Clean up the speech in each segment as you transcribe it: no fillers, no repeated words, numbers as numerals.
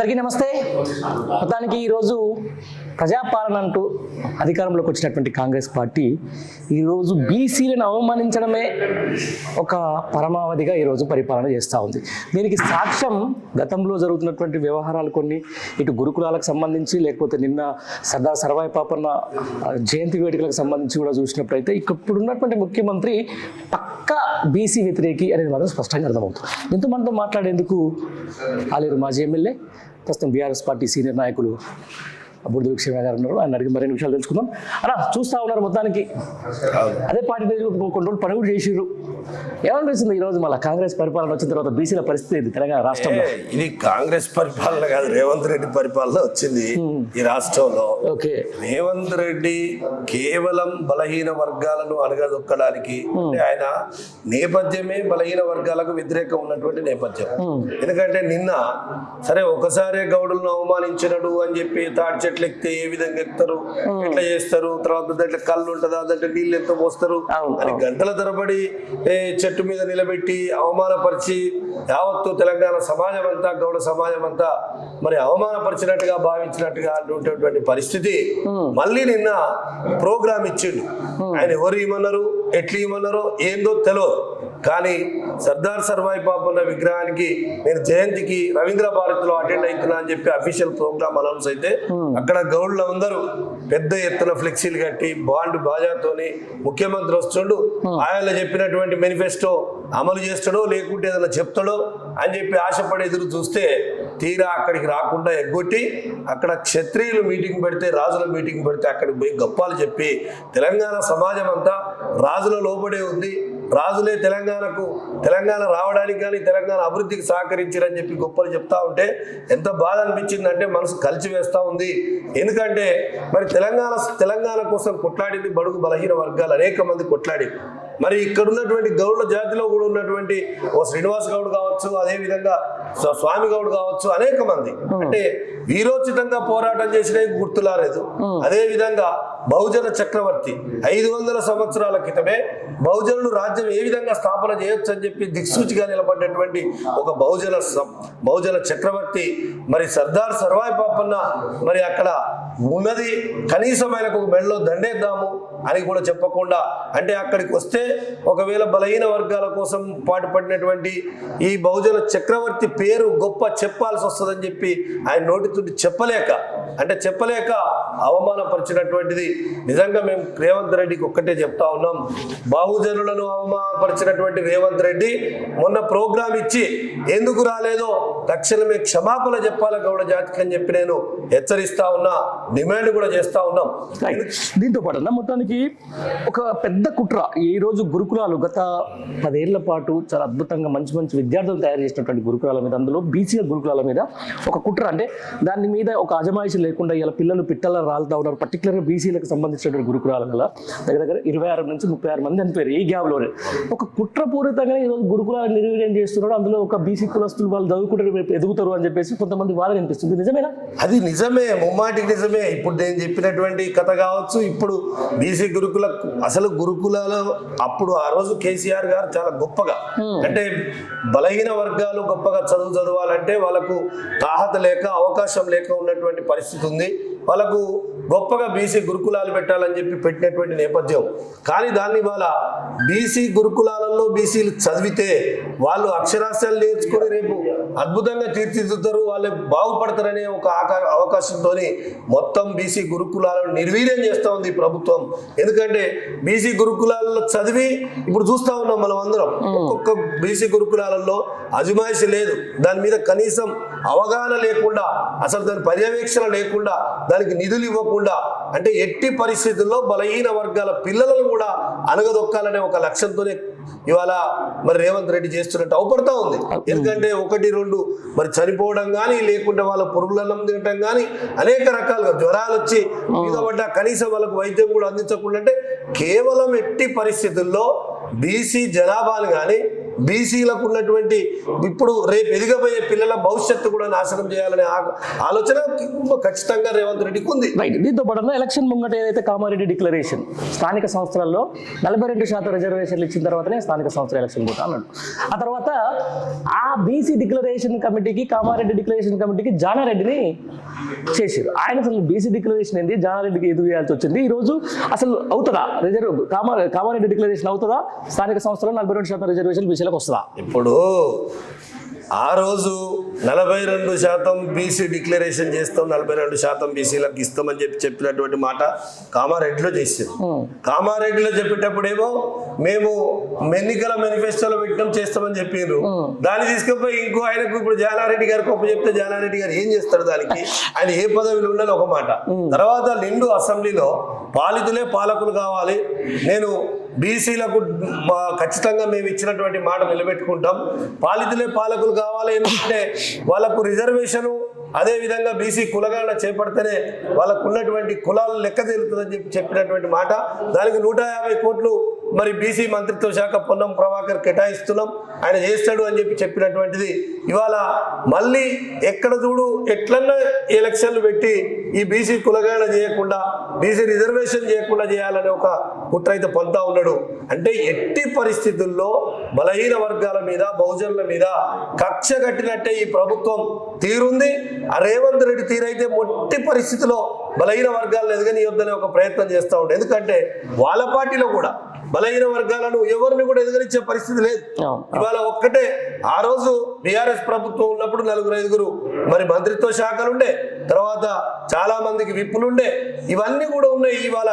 అందరికీ నమస్తే. మొత్తానికి ఈరోజు ప్రజాపాలన అంటూ అధికారంలోకి వచ్చినటువంటి కాంగ్రెస్ పార్టీ ఈరోజు బీసీలను అవమానించడమే ఒక పరమావధిగా ఈరోజు పరిపాలన చేస్తూ ఉంది. దీనికి సాక్ష్యం గతంలో జరుగుతున్నటువంటి వ్యవహారాలు కొన్ని, ఇటు గురుకులాలకు సంబంధించి లేకపోతే నిన్న సర్దార్ సర్వాయి పాపన్న జయంతి వేడుకలకు సంబంధించి కూడా చూసినప్పుడైతే ఇప్పుడున్నటువంటి ముఖ్యమంత్రి పక్కా బీసీ వ్యతిరేకి అనేది మాత్రం స్పష్టంగా అర్థమవుతుంది. ఎంతో మనతో మాట్లాడేందుకు ఆలేరు మాజీ ఎమ్మెల్యే, ప్రస్తుతం బీఆర్ఎస్ పార్టీ సీనియర్ నాయకులు బుడిద విక్షేమ గారు ఉన్నారు. ఆయన అడిగి మరిన్ని విషయాలు తెలుసుకుందాం. అలా చూస్తూ ఉన్నారు, మొత్తానికి అదే పార్టీ కొన్ని రోజులు పని కూడా చేసిర్రు. ఏమనిపిస్తుంది ఈరోజు మళ్ళీ కాంగ్రెస్ పరిపాలన వచ్చిన తర్వాత బీసీల పరిస్థితి ఏంటి తెలంగాణ రాష్ట్రంలో? ఇది కాంగ్రెస్ పరిపాలన కాదు, రేవంత్ రెడ్డి పరిపాలన వచ్చింది ఈ రాష్ట్రంలో. ఓకే, రేవంత్ రెడ్డి కేవలం బలహీన వర్గాలను అణగదొక్కడానికి, ఆయన నేపథ్యమే బలహీన వర్గాలకు వ్యతిరేకం ఉన్నటువంటి నేపథ్యం. ఎందుకంటే నిన్న సరే ఒకసారి గౌడులను అవమానించినడు అని చెప్పి తాడి చెట్లు ఎక్కితే ఏ విధంగా ఎక్కుతారు, ఎట్లా చేస్తారు, తర్వాత దాంట్లో కళ్ళు ఉంటుందా, దాంట్లో నీళ్ళు ఎంత పోస్తారు అని గంటల తరబడి చెట్టు మీద నిలబెట్టి అవమానపరిచి యావత్తు తెలంగాణ సమాజం అంతా, గౌడ సమాజం అంతా మరి అవమానపరిచినట్టుగా భావించినట్టుగా ఉండేటువంటి పరిస్థితి మళ్ళీ నిన్న ప్రోగ్రామ్ ఇచ్చిండు. ఆయన ఎవరు ఇవ్వమన్నారు, ఎట్లా ఇవ్వమన్నారో ఏందో తెలియదు. కానీ సర్దార్ సర్వాయి పాపన్న విగ్రహానికి నేను జయంతికి రవీంద్ర భారతిలో అటెండ్ అవుతున్నా అని చెప్పి అఫీషియల్ ప్రోగ్రామ్ అనౌన్స్ అయితే అక్కడ గౌడ్లు అందరూ పెద్ద ఎత్తున ఫ్లెక్సీలు కట్టి బాండ్ బాజాతోని ముఖ్యమంత్రి వస్తుండు, ఆయన చెప్పినటువంటి మేనిఫెస్టో అమలు చేస్తాడో లేకుంటే ఏదైనా చెప్తాడో అని చెప్పి ఆశపడి ఎదురు చూస్తే తీరా అక్కడికి రాకుండా ఎగ్గొట్టి అక్కడ క్షత్రియులు మీటింగ్ పెడితే, రాజుల మీటింగ్ పెడితే అక్కడికి పోయి గొప్పాలు చెప్పి తెలంగాణ సమాజం అంతా రాజుల లోబడే ఉంది, రాజులే తెలంగాణ రావడానికి కానీ తెలంగాణ అభివృద్ధికి సహకరించారని చెప్పి గొప్పలు చెప్తా ఉంటే ఎంత బాధ అనిపించిందంటే మనసు కలిచివేస్తూ ఉంది. ఎందుకంటే మరి తెలంగాణ కోసం కొట్లాడింది బడుగు బలహీన వర్గాలు అనేక మంది కొట్లాడి, మరి ఇక్కడ ఉన్నటువంటి గౌడ్ల జాతిలో కూడా ఉన్నటువంటి ఓ శ్రీనివాస్ గౌడ్ కావచ్చు, అదేవిధంగా స్వామి గౌడ్ కావచ్చు, అనేక మంది అంటే వీరోచితంగా పోరాటం చేసినవి గుర్తులాలేదు. అదేవిధంగా బహుజన చక్రవర్తి 500 సంవత్సరాల క్రితమే బహుజనులు రాజ్యం ఏ విధంగా స్థాపన చేయొచ్చు అని చెప్పి దిక్సూచిగా నిలబడ్డటువంటి ఒక బహుజన చక్రవర్తి మరి సర్దార్ సర్వాయి పాపన్న మరి అక్కడ ఉన్నది కనీసం ఆయనకు ఒక మెడలో దండేద్దాము అని కూడా చెప్పకుండా, అంటే అక్కడికి వస్తే ఒకవేళ బలహీన వర్గాల కోసం పాటుపడినటువంటి ఈ బహుజన చక్రవర్తి పేరు గొప్ప చెప్పాల్సి వస్తుందని చెప్పి ఆయన నోటితోటి చెప్పలేక అవమానపరిచినటువంటిది. నిజంగా మేము రేవంత్ రెడ్డికి ఒక్కటే చెప్తా ఉన్నాం, బహుజనులను అవమానపరిచినటువంటి రేవంత్ రెడ్డి మొన్న ప్రోగ్రాం ఇచ్చి ఎందుకు రాలేదో తక్షణమే క్షమాపణ చెప్పాలి గౌడ జాతికి అని చెప్పి నేను హెచ్చరిస్తా ఉన్నా, డిమాండ్ కూడా చేస్తా ఉన్నాం. దీంతో పాటు మొత్తానికి ఒక పెద్ద కుట్ర ఈ రోజు గురుకులాలు గత 10 ఏళ్ల పాటు చాలా అద్భుతంగా మంచి విద్యార్థులు తయారు చేసినటువంటి గురుకులాల మీద, అందులో బీసీ గురుకులాల మీద ఒక కుట్ర, అంటే దాని మీద ఒక అజమాయిషి లేకుండా ఇలా పిల్లలు పిట్టల రాలుతా ఉన్నారు. పర్టికులర్గా బీసీలకు సంబంధించినటువంటి గురుకులాల వల్ల దగ్గర 26 నుంచి 36 మంది చనిపోయారు ఈ గ్యాప్లోనే. ఒక కుట్రపూరితంగా ఈరోజు గురుకులాలు నిర్వీర్యం చేస్తున్నాడు, అందులో ఒక బీసీ కులస్తులు వాళ్ళు చదువుకుంటారు ఎదుగుతారు అని చెప్పేసి కొంతమంది వాదన అనిపిస్తుంది. నిజమేనా? అది నిజమే, ముమ్మాటికి నిజమే. ఇప్పుడు నేను చెప్పినటువంటి కథ కావచ్చు, ఇప్పుడు బీసీ గురుకులాలు అప్పుడు ఆ రోజు కేసీఆర్ గారు చాలా గొప్పగా, అంటే బలహీన వర్గాలు గొప్పగా చదవాలంటే వాళ్ళకు తాహత లేక అవకాశం లేక ఉన్నటువంటి పరిస్థితి ఉంది. వాళ్ళకు గొప్పగా బీసీ గురుకులాలు పెట్టాలని చెప్పి పెట్టినటువంటి నేపథ్యం. కానీ దాన్ని వాళ్ళ బీసీ గురుకులాలలో బీసీలు చదివితే వాళ్ళు అక్షరాస్యాలు నేర్చుకొని రేపు అద్భుతంగా తీర్చిదిద్దుతారు, వాళ్ళు బాగుపడతారనే ఒక అవకాశంతో మొత్తం బీసీ గురుకులాలను నిర్వీర్యం చేస్తూ ఉంది ప్రభుత్వం. ఎందుకంటే బీసీ గురుకులాలలో చదివి ఇప్పుడు చూస్తూ ఉన్నాం మనం అందరం, ఒక్కొక్క బీసీ గురుకులాలలో అజమాయిషి లేదు, దాని మీద కనీసం అవగాహన లేకుండా, అసలు దాని పర్యవేక్షణ లేకుండా, దానికి నిధులు ఇవ్వకుండా, అంటే ఎట్టి పరిస్థితుల్లో బలహీన వర్గాల పిల్లలను కూడా అణగదొక్కాలనే ఒక లక్ష్యంతోనే ఇవాళ మరి రేవంత్ రెడ్డి చేస్తున్నట్టు అవపడతా ఉంది. ఎందుకంటే 1-2 మరి చనిపోవడం కానీ, లేకుంటే వాళ్ళ పురుగులన్నం తినటం కానీ, అనేక రకాలుగా జ్వరాలు వచ్చి మీద పడ్డ కనీసం వాళ్ళకు వైద్యం కూడా అందించకుండా, అంటే కేవలం ఎట్టి పరిస్థితుల్లో బీసీ జనాభాను కానీ బీసీలకు ఉన్నటువంటి ఇప్పుడు రేపు ఎదిగబోయే పిల్లల భవిష్యత్తు కూడా నాశనం చేయాలనే ఆలోచన ఖచ్చితంగా రేవంత్ రెడ్డికి ఉంది. రైట్. దీంతో పాటు ఎలక్షన్ ముంగట ఏదైతే కామారెడ్డి డిక్లరేషన్ స్థానిక సంస్థలలో 42% రిజర్వేషన్లు ఇచ్చిన తర్వాతనే స్థానిక సంస్థల ఎలక్షన్ పోతా అన్నాడు. ఆ తర్వాత ఆ బీసీ డిక్లరేషన్ కమిటీకి కామారెడ్డి డిక్లరేషన్ కమిటీకి జానారెడ్డిని చేశారు. ఆయన అసలు బీసీ డిక్లరేషన్ ఏంది, జానారెడ్డికి ఎదురు చేయాల్సి వచ్చింది. ఈ రోజు అసలు అవుతుందా కామారెడ్డి డిక్లరేషన్ అవుతుందా, స్థానిక సంస్థలో 42% రిజర్వేషన్ బీసీలకు వస్తుందా? ఇప్పుడు ఆ రోజు 42% బీసీ డిక్లరేషన్ చేస్తాం, 42% బీసీలకు ఇస్తామని చెప్పినటువంటి మాట కామారెడ్డిలో చేశారు. కామారెడ్డిలో చెప్పేటప్పుడేమో మేము ఎన్నికల మేనిఫెస్టోలో పెట్టడం చేస్తామని చెప్పారు. దాన్ని తీసుకుపోయి ఇంకో ఆయనకు ఇప్పుడు జానారెడ్డి గారికి ఒప్పు చెప్తే జానారెడ్డి గారు ఏం చేస్తారు, దానికి ఆయన ఏ పదవిలో ఉండాలి ఒక మాట. తర్వాత నిండు అసెంబ్లీలో పాలితులే పాలకులు కావాలి, నేను బీసీలకు ఖచ్చితంగా మేము ఇచ్చినటువంటి మాట నిలబెట్టుకుంటాం, పాలితులే పాలకులు కావాలి, ఎందుకంటే వాళ్ళకు రిజర్వేషను అదే విధంగా బీసీ కులగణన చేపడితేనే వాళ్ళకు ఉన్నటువంటి కులాలు లెక్క తేలుతుందని చెప్పినటువంటి మాట. దానికి 150 కోట్లు మరి బీసీ మంత్రిత్వ శాఖ పొన్నం ప్రభాకర్ కేటాయిస్తున్నాం, ఆయన చేస్తాడు అని చెప్పినటువంటిది ఇవాళ మళ్ళీ ఎక్కడ చూడు ఎట్లన్నా ఎలక్షన్లు పెట్టి ఈ బీసీ కులగణన చేయకుండా బీసీ రిజర్వేషన్ చేయకుండా చేయాలనే ఒక కుట్ర అయితే పొందుతా ఉన్నాడు. అంటే ఎట్టి పరిస్థితుల్లో బలహీన వర్గాల మీద బహుజనుల మీద కక్ష కట్టినట్టే ఈ ప్రభుత్వం తీరుంది. ఆ రేవంత్ రెడ్డి తీరైతే మొట్టి పరిస్థితిలో బలహీన వర్గాలను ఎదగనియొద్దనే ఒక ప్రయత్నం చేస్తూ ఉంటాడు. ఎందుకంటే వాళ్ళ పార్టీలో కూడా బలహీన వర్గాలను ఎవరిని కూడా ఎదుగరించే పరిస్థితి లేదు. ఇవాళ ఒక్కటే ఆ రోజు బీఆర్ఎస్ ప్రభుత్వం ఉన్నప్పుడు 4-5 మరి మంత్రిత్వ శాఖలుండే, తర్వాత చాలా మందికి విప్పులుండే, ఇవన్నీ కూడా ఉన్నాయి. ఇవాళ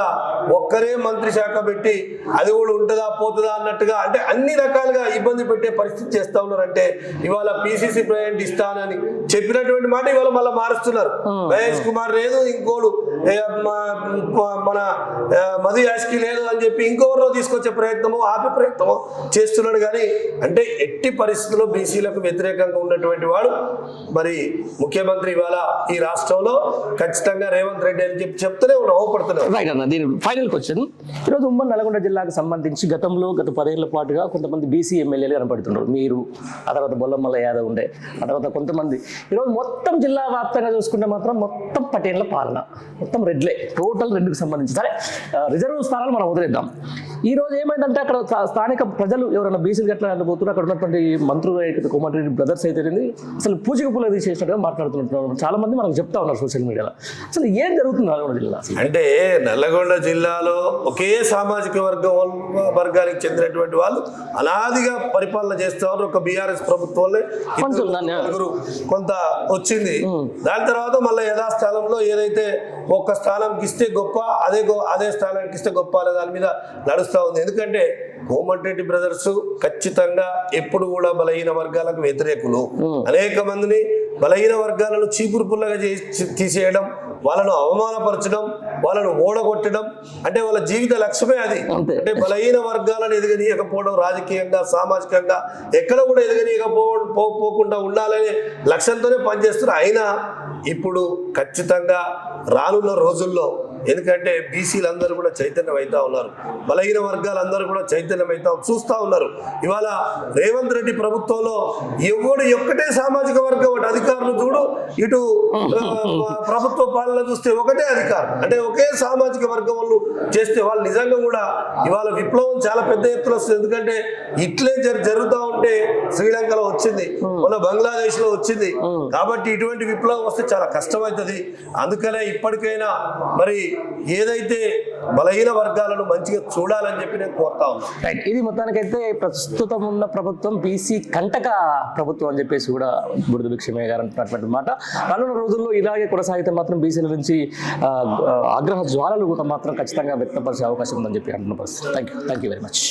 ఒక్కరే మంత్రి శాఖ పెట్టి అది కూడా ఉంటుందా పోతుందా అన్నట్టుగా అంటే అన్ని రకాలుగా ఇబ్బంది పెట్టే పరిస్థితి చేస్తా ఉన్నారంటే ఇవాళ పిసిసి ప్రెసిడెంట్ ఇస్తానని చెప్పినటువంటి మాట ఇవాళ మళ్ళీ మారుస్తున్నారు. మహేష్ కుమార్ లేదు, ఇంకోడు మన మధు యాష్కి లేదు అని చెప్పి ఇంకొకరిలో తీసుకొచ్చే ప్రయత్నమో ఆపే ప్రయత్నమో చేస్తున్నాడు. కానీ అంటే ఎట్టి పరిస్థితుల్లో బీసీలకు వ్యతిరేకంగా ఉన్నటువంటి వాడు మరి ముఖ్యమంత్రి ఇవాళ ఈ రాష్ట్రంలో ఖచ్చితంగా రేవంత్ రెడ్డి అని చెప్పి చెప్తూనే నవ్వుపడుతున్నారు. రైట్ అన్న, దీని ఫైనల్ క్వశ్చన్. ఈరోజు ఉమ్మడి నల్గొండ జిల్లాకు సంబంధించి గత 10 ఏళ్ల పాటుగా కొంతమంది బీసీ ఎమ్మెల్యేలు కనపడుతున్నారు. మీరు, ఆ తర్వాత బొల్లమల్ల యాదవ్ ఉండే, ఆ తర్వాత కొంతమంది. ఈరోజు మొత్తం జిల్లా వ్యాప్తంగా చూసుకుంటే మాత్రం మొత్తం పటేళ్ల పాలన, మొత్తం రెడ్లే, టోటల్ రెడ్కి సంబంధించి. సరే, రిజర్వ్ స్థానాలు మనం వదిలేద్దాం. ఈ రోజు ఏమైందంటే అక్కడ స్థానిక ప్రజలు ఎవరైనా బీసీలు ఎట్లా పోతున్నారు, అక్కడ ఉన్నటువంటి మంత్రులు కోమటిరెడ్డి బ్రదర్స్ అయితే అసలు పూజకు పూలు తీసేసినట్టుగా మాట్లాడుతున్నారు. చాలా మంది మనకు చెప్తా ఉన్నారు సోషల్ మీడియాలో. అసలు ఏం జరుగుతుంది నల్గొండ జిల్లా? అంటే నల్లగొండ జిల్లాలో ఒకే సామాజిక వర్గానికి చెందినటువంటి వాళ్ళు అనాదిగా పరిపాలన చేస్తా ఉన్నారు. ఒక బీఆర్ఎస్ ప్రభుత్వంలో కొంత వచ్చింది, దాని తర్వాత మళ్ళీ యథాస్థానంలో ఏదైతే ఒక్క స్థానంకి ఇస్తే గొప్ప, అదే స్థానానికి ఇస్తే గొప్ప అనే దాని మీద నడుస్తూ ఉంది. ఎందుకంటే కోమటిరెడ్డి బ్రదర్స్ ఖచ్చితంగా ఎప్పుడు కూడా బలహీన వర్గాలకు వ్యతిరేకులు. అనేక మందిని బలహీన వర్గాలను చీపురు పుల్లగా తీసేయడం, వాళ్ళను అవమానపరచడం, వాళ్ళను ఓడగొట్టడం, అంటే వాళ్ళ జీవిత లక్ష్యమే అది. అంటే బలహీన వర్గాలను ఎదగనీయకపోవడం, రాజకీయంగా సామాజికంగా ఎక్కడ కూడా ఎదగనీయకపోకుండా ఉండాలనే లక్ష్యంతోనే పనిచేస్తున్నారు. అయినా ఇప్పుడు ఖచ్చితంగా రానున్న రోజుల్లో, ఎందుకంటే బీసీలందరూ కూడా చైతన్యం అవుతా ఉన్నారు, బలహీన వర్గాలందరూ కూడా చైతన్యం అవుతా చూస్తూ ఉన్నారు. ఇవాళ రేవంత్ రెడ్డి ప్రభుత్వంలో ఒక్కటే సామాజిక వర్గం, ఒకటి అధికారులు చూడు, ఇటు ప్రభుత్వ పాలన చూస్తే ఒకటే అధికారం, అంటే ఒకే సామాజిక వర్గం వాళ్ళు చేస్తే వాళ్ళు నిజంగా కూడా ఇవాళ విప్లవం చాలా పెద్ద ఎత్తున వస్తుంది. ఎందుకంటే ఇట్లే జరుగుతూ ఉంటే శ్రీలంకలో వచ్చింది, మన బంగ్లాదేశ్ లో వచ్చింది. కాబట్టి ఇటువంటి విప్లవం వస్తే చాలా కష్టమవుతుంది. అందుకనే ఇప్పటికైనా మరి ఏదైతే బలహీన వర్గాలను మంచిగా చూడాలని చెప్పి నేను కోరుతా ఉన్నాను. రైట్. ఇది మొత్తానికైతే ప్రస్తుతం ఉన్న ప్రభుత్వం బీసీ కంటక ప్రభుత్వం అని చెప్పేసి కూడా బురద భిక్షమయ్య గారు అంటున్నటువంటి మాట. రానున్న రోజుల్లో ఇలాగే కొనసాగితే మాత్రం బీసీల నుంచి ఆగ్రహ జ్వాలలు కూడా మాత్రం ఖచ్చితంగా వ్యక్తపరిచే అవకాశం ఉందని చెప్పి అంటున్న పరిస్థితి. Thank you very much.